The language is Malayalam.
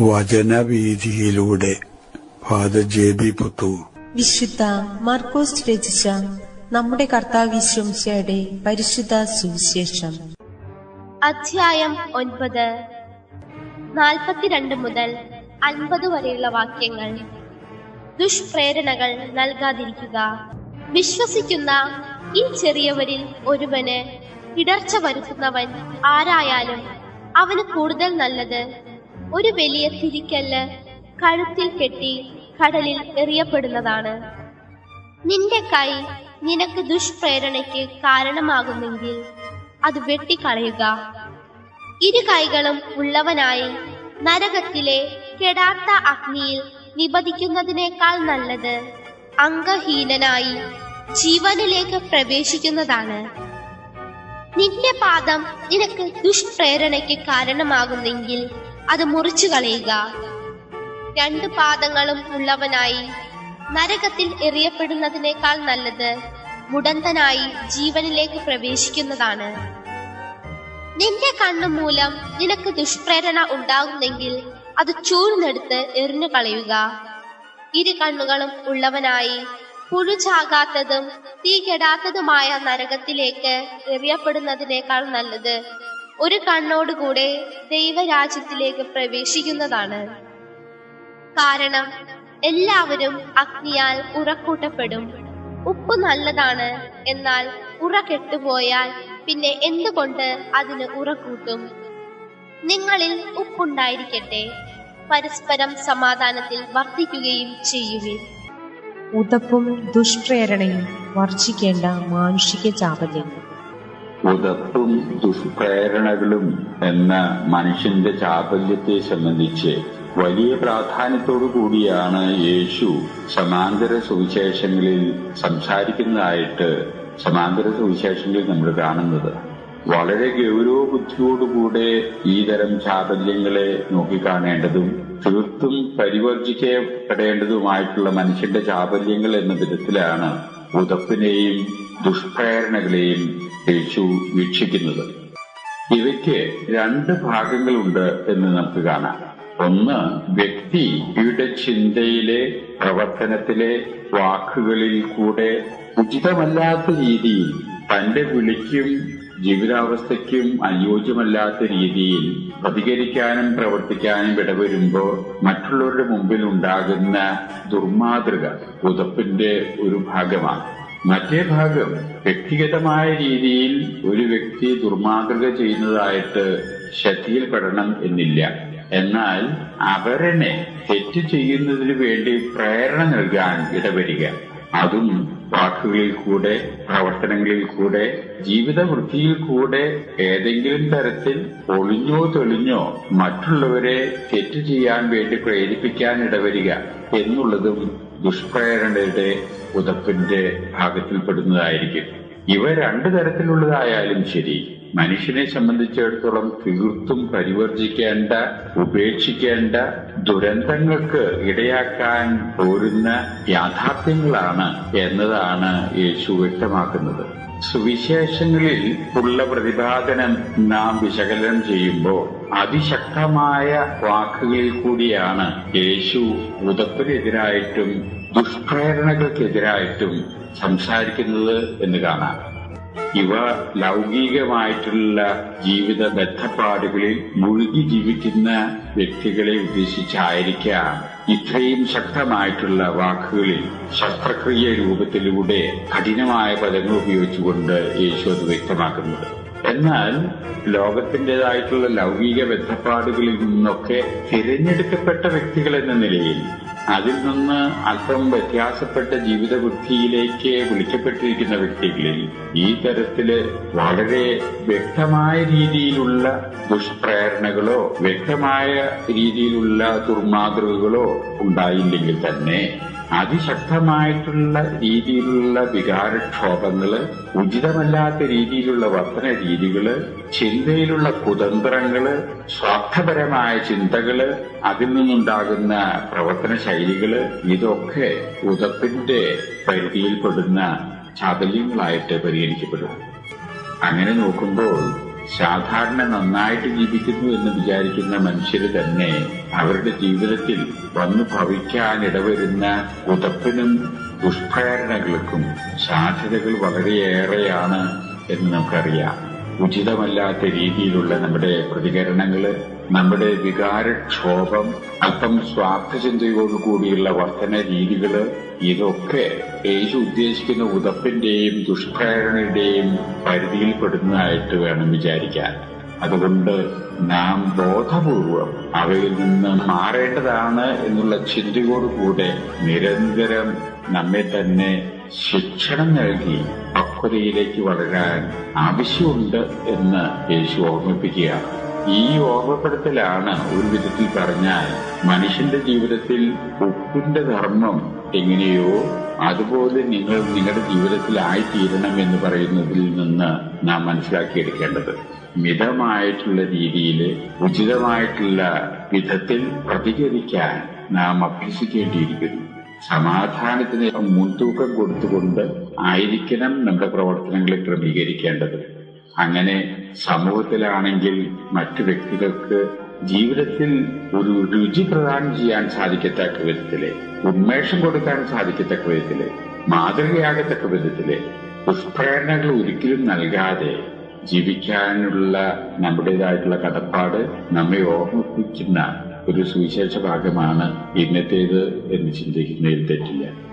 വചനവീഥിയിലൂടെ ഫാദർ ജെ.ബി. പുത്തൂർ. വിശുദ്ധ മാർക്കോസ് രചിച്ച നമ്മുടെ കർത്താവിശ്വംശയുടെ പരിശുദ്ധ സുവിശേഷം. അധ്യായം 9, 42 മുതൽ 50 വരെയുള്ള വാക്യങ്ങൾ. ദുഷ്പ്രേരണകൾ നൽകാതിരിക്കുക. വിശ്വസിക്കുന്ന ഈ ചെറിയവരിൽ ഒരുവന് ഇടർച്ച വരുത്തുന്നവൻ ആരായാലും അവന് കൂടുതൽ നല്ലത് ഒരു വലിയ തിരിക്കല്ല് കഴുത്തിൽ കെട്ടി കടലിൽ എറിയപ്പെടുന്നതാണ്. നിന്റെ കൈ നിനക്ക് ദുഷ്പ്രേരണയ്ക്ക് കാരണമാകുന്നെങ്കിൽ അത് വെട്ടിക്കളയുക. ഇരു കൈകളും ഉള്ളവനായി നരകത്തിലെ കെടാത്ത അഗ്നിയിൽ നിബദിക്കുന്നതിനേക്കാൾ നല്ലത് അംഗഹീനനായി ജീവനിലേക്ക് പ്രവേശിക്കുന്നതാണ്. നിന്റെ പാദം നിനക്ക് ദുഷ്പ്രേരണയ്ക്ക് കാരണമാകുന്നെങ്കിൽ അത് മുറിച്ചു കളയുക. 2 പാദങ്ങളും ഉള്ളവനായി നരകത്തിൽ എറിയപ്പെടുന്നതിനേക്കാൾ നല്ലത് മുടന്തനായി ജീവനിലേക്ക് പ്രവേശിക്കുന്നതാണ്. നിന്റെ കണ്ണു മൂലം നിനക്ക് ദുഷ്പ്രേരണ ഉണ്ടാകുന്നെങ്കിൽ അത് ചൂഴ്ന്നെടുത്ത് എറിഞ്ഞു കളയുക. 2 കണ്ണുകളും ഉള്ളവനായി പുഴുചാകാത്തതും തീ കെടാത്തതുമായ നരകത്തിലേക്ക് എറിയപ്പെടുന്നതിനേക്കാൾ നല്ലത് ഒരു കണ്ണോടുകൂടെ ദൈവരാജ്യത്തിലേക്ക് പ്രവേശിക്കുന്നതാണ്. കാരണം എല്ലാവരും അഗ്നിയാൽ ഉറക്കൂട്ടപ്പെടും. ഉപ്പ് നല്ലതാണ്, എന്നാൽ ഉറ കെട്ടുപോയാൽ പിന്നെ എന്തുകൊണ്ട് അതിന് ഉറക്കൂട്ടും? നിങ്ങളിൽ ഉപ്പുണ്ടായിരിക്കട്ടെ, പരസ്പരം സമാധാനത്തിൽ വർദ്ധിക്കുകയും ചെയ്യുവിൻ. ഉതപ്പും ദുഷ്പ്രേരണയും വർജിക്കേണ്ട മാനുഷിക ചാപല്യങ്ങൾ. ഉതപ്പും ദുഷ്പ്രേരണകളും എന്ന മനുഷ്യന്റെ ചാപല്യത്തെ സംബന്ധിച്ച് വലിയ പ്രാധാന്യത്തോടു കൂടിയാണ് യേശു സമാന്തര സുവിശേഷങ്ങളിൽ സംസാരിക്കുന്നതായിട്ട് സമാന്തര സുവിശേഷങ്ങളിൽ നമ്മൾ കാണുന്നത്. വളരെ ഗൗരവ ബുദ്ധിയോടുകൂടെ ഈ തരം ചാപല്യങ്ങളെ നോക്കിക്കാണേണ്ടതും തീർത്തും പരിവർജിക്കപ്പെടേണ്ടതുമായിട്ടുള്ള മനുഷ്യന്റെ ചാപല്യങ്ങൾ എന്ന വിധത്തിലാണ് ഉതപ്പിനെയും ദുഷ്പ്രേരണകളെയും യേശു വീക്ഷിക്കുന്നത്. ഇവയ്ക്ക് 2 ഭാഗങ്ങളുണ്ട് എന്ന് നമുക്ക് കാണാം. ഒന്ന്, വ്യക്തിയുടെ ചിന്തയിലെ, പ്രവർത്തനത്തിലെ, വാക്കുകളിൽ കൂടെ ഉചിതമല്ലാത്ത രീതിയിൽ തന്റെ വിളിക്കും ജീവിതാവസ്ഥയ്ക്കും അനുയോജ്യമല്ലാത്ത രീതിയിൽ പ്രതികരിക്കാനും പ്രവർത്തിക്കാനും ഇടവരുമ്പോൾ മറ്റുള്ളവരുടെ മുമ്പിൽ ഉണ്ടാകുന്ന ദുർമാതൃക ഉതപ്പിന്റെ ഒരു ഭാഗമാണ്. മറ്റേ ഭാഗം, വ്യക്തിഗതമായ രീതിയിൽ ഒരു വ്യക്തി ദുർമാതൃക ചെയ്യുന്നതായിട്ട് ശ്രദ്ധയിൽപ്പെടണം എന്നില്ല. എന്നാൽ അവരനെ തെറ്റ് ചെയ്യുന്നതിന് വേണ്ടി പ്രേരണ നൽകാൻ ഇടവരിക, അതും വാക്കുകളിൽ കൂടെ, പ്രവർത്തനങ്ങളിൽ കൂടെ, ജീവിത വൃത്തിയിൽ കൂടെ ഏതെങ്കിലും തരത്തിൽ ഒളിഞ്ഞോ തെളിഞ്ഞോ മറ്റുള്ളവരെ തെറ്റ് ചെയ്യാൻ വേണ്ടി പ്രേരിപ്പിക്കാൻ ഇടവരിക എന്നുള്ളതും ദുഷ്പ്രേരണയുടെ ഉതപ്പിന്റെ ഭാഗത്തിൽപ്പെടുന്നതായിരിക്കും. ഇവ 2 തരത്തിലുള്ളതായാലും ശരി, മനുഷ്യനെ സംബന്ധിച്ചിടത്തോളം തീർത്തും പരിവർജിക്കേണ്ട, ഉപേക്ഷിക്കേണ്ട, ദുരന്തങ്ങൾക്ക് ഇടയാക്കാൻ പോരുന്ന യാഥാർത്ഥ്യങ്ങളാണ് എന്നതാണ് യേശു വ്യക്തമാക്കുന്നത്. സുവിശേഷങ്ങളിൽ ഉള്ള പ്രതിപാദനം നാം വിശകലനം ചെയ്യുമ്പോൾ അതിശക്തമായ വാക്കുകളിൽ കൂടിയാണ് യേശു ഉതപ്പിനെതിരായിട്ടും ദുഷ്പ്രേരണകൾക്കെതിരായിട്ടും സംസാരിക്കുന്നത് എന്ന് കാണാം. ഇവ ലൗകികമായിട്ടുള്ള ജീവിത ബദ്ധപ്പാടുകളിൽ മുഴുകി ജീവിക്കുന്ന വ്യക്തികളെ ഉദ്ദേശിച്ചായിരിക്കാം ഇത്രയും ശക്തമായിട്ടുള്ള വാക്കുകളിൽ ശസ്ത്രക്രിയ രൂപത്തിലൂടെ കഠിനമായ പദങ്ങൾ ഉപയോഗിച്ചുകൊണ്ട് യേശു അത് വ്യക്തമാക്കുന്നത്. എന്നാൽ ലോകത്തിൻ്റെതായിട്ടുള്ള ലൗകിക ബദ്ധപ്പാടുകളിൽ നിന്നൊക്കെ തിരഞ്ഞെടുക്കപ്പെട്ട വ്യക്തികൾ എന്ന നിലയിൽ അതിൽ നിന്ന് അല്പം വ്യത്യാസപ്പെട്ട ജീവിത വൃത്തിയിലേക്ക് വിളിക്കപ്പെട്ടിരിക്കുന്ന വ്യക്തികളിൽ ഈ തരത്തില് വളരെ വ്യക്തമായ രീതിയിലുള്ള ദുഷ്പ്രേരണകളോ വ്യക്തമായ രീതിയിലുള്ള ദുർമാതൃകകളോ ഉണ്ടായില്ലെങ്കിൽ തന്നെ അതിശക്തമായിട്ടുള്ള രീതിയിലുള്ള വികാരക്ഷോഭങ്ങള്, ഉചിതമല്ലാത്ത രീതിയിലുള്ള വർത്തന രീതികള്, ചിന്തയിലുള്ള കുതന്ത്രങ്ങള്, സ്വാർത്ഥപരമായ ചിന്തകള്, അതിൽ നിന്നുണ്ടാകുന്ന പ്രവർത്തന ശൈലികള്, ഇതൊക്കെ ഉതപ്പിന്റെ പരിധിയിൽപ്പെടുന്ന ചാബല്യങ്ങളായിട്ട് പരിഗണിക്കപ്പെടും. അങ്ങനെ നോക്കുമ്പോൾ സാധാരണ നന്നായിട്ട് ജീവിക്കുന്നു എന്ന് വിചാരിക്കുന്ന മനുഷ്യര് തന്നെ അവരുടെ ജീവിതത്തിൽ വന്നു ഭവിക്കാനിടവരുന്ന ഉതപ്പിനും ദുഷ്പ്രേരണകൾക്കും സാധ്യതകൾ വളരെയേറെയാണ് എന്ന് നമുക്കറിയാം. ഉചിതമല്ലാത്ത രീതിയിലുള്ള നമ്മുടെ പ്രതികരണങ്ങള്, നമ്മുടെ വികാരക്ഷോഭം, അല്പം സ്വാർത്ഥചിന്തയോടുകൂടിയുള്ള വർധന രീതികള്, ഇതൊക്കെ യേശു ഉദ്ദേശിക്കുന്ന ഉതപ്പിന്റെയും ദുഷ്പ്രേരണയുടെയും പരിധിയിൽപ്പെടുന്നതായിട്ട് വേണം വിചാരിക്കാൻ. അതുകൊണ്ട് നാം ബോധപൂർവം അവയിൽ നിന്ന് മാറേണ്ടതാണ് എന്നുള്ള ചിന്തയോടുകൂടെ നിരന്തരം നമ്മെ തന്നെ ശിക്ഷണം നൽകി പക്വതയിലേക്ക് വളരാൻ ആവശ്യമുണ്ട് എന്ന് യേശു ഓർമ്മിപ്പിക്കുകയാണ്. ഈ ഓർമ്മപ്പെടുത്തലാണ് ഒരു വിധത്തിൽ പറഞ്ഞാൽ മനുഷ്യന്റെ ജീവിതത്തിൽ ഉപ്പിന്റെ ധർമ്മം എങ്ങനെയോ അതുപോലെ നിങ്ങൾ നിങ്ങളുടെ ജീവിതത്തിൽ ആയിത്തീരണം എന്ന് പറയുന്നതിൽ നിന്ന് നാം മനസ്സിലാക്കിയെടുക്കേണ്ടത്. മിതമായിട്ടുള്ള രീതിയിൽ ഉചിതമായിട്ടുള്ള വിധത്തിൽ പ്രതികരിക്കാൻ നാം അഭ്യസിക്കേണ്ടിയിരിക്കുന്നു. സമാധാനത്തിന് മുൻതൂക്കം കൊടുത്തുകൊണ്ട് ആയിരിക്കണം നമ്മുടെ പ്രവർത്തനങ്ങളെ ക്രമീകരിക്കേണ്ടത്. അങ്ങനെ സമൂഹത്തിലാണെങ്കിൽ മറ്റു വ്യക്തികൾക്ക് ജീവിതത്തിൽ ഒരു രുചി പ്രദാനം ചെയ്യാൻ സാധിക്കത്തക്ക വിധത്തില്, ഉന്മേഷം കൊടുക്കാൻ സാധിക്കത്തക്ക വിധത്തില്, മാതൃകയാകത്തക്ക വിധത്തില് ദുഷ്പ്രേരണകൾ ഒരിക്കലും നൽകാതെ ജീവിക്കാനുള്ള നമ്മുടേതായിട്ടുള്ള കടപ്പാട് നമ്മെ ഓർമ്മിപ്പിക്കുന്ന ഒരു സുവിശേഷ ഭാഗമാണ് ഇന്നത്തേത് എന്ന് ചിന്തിക്കുന്നതിൽ തെറ്റില്ല.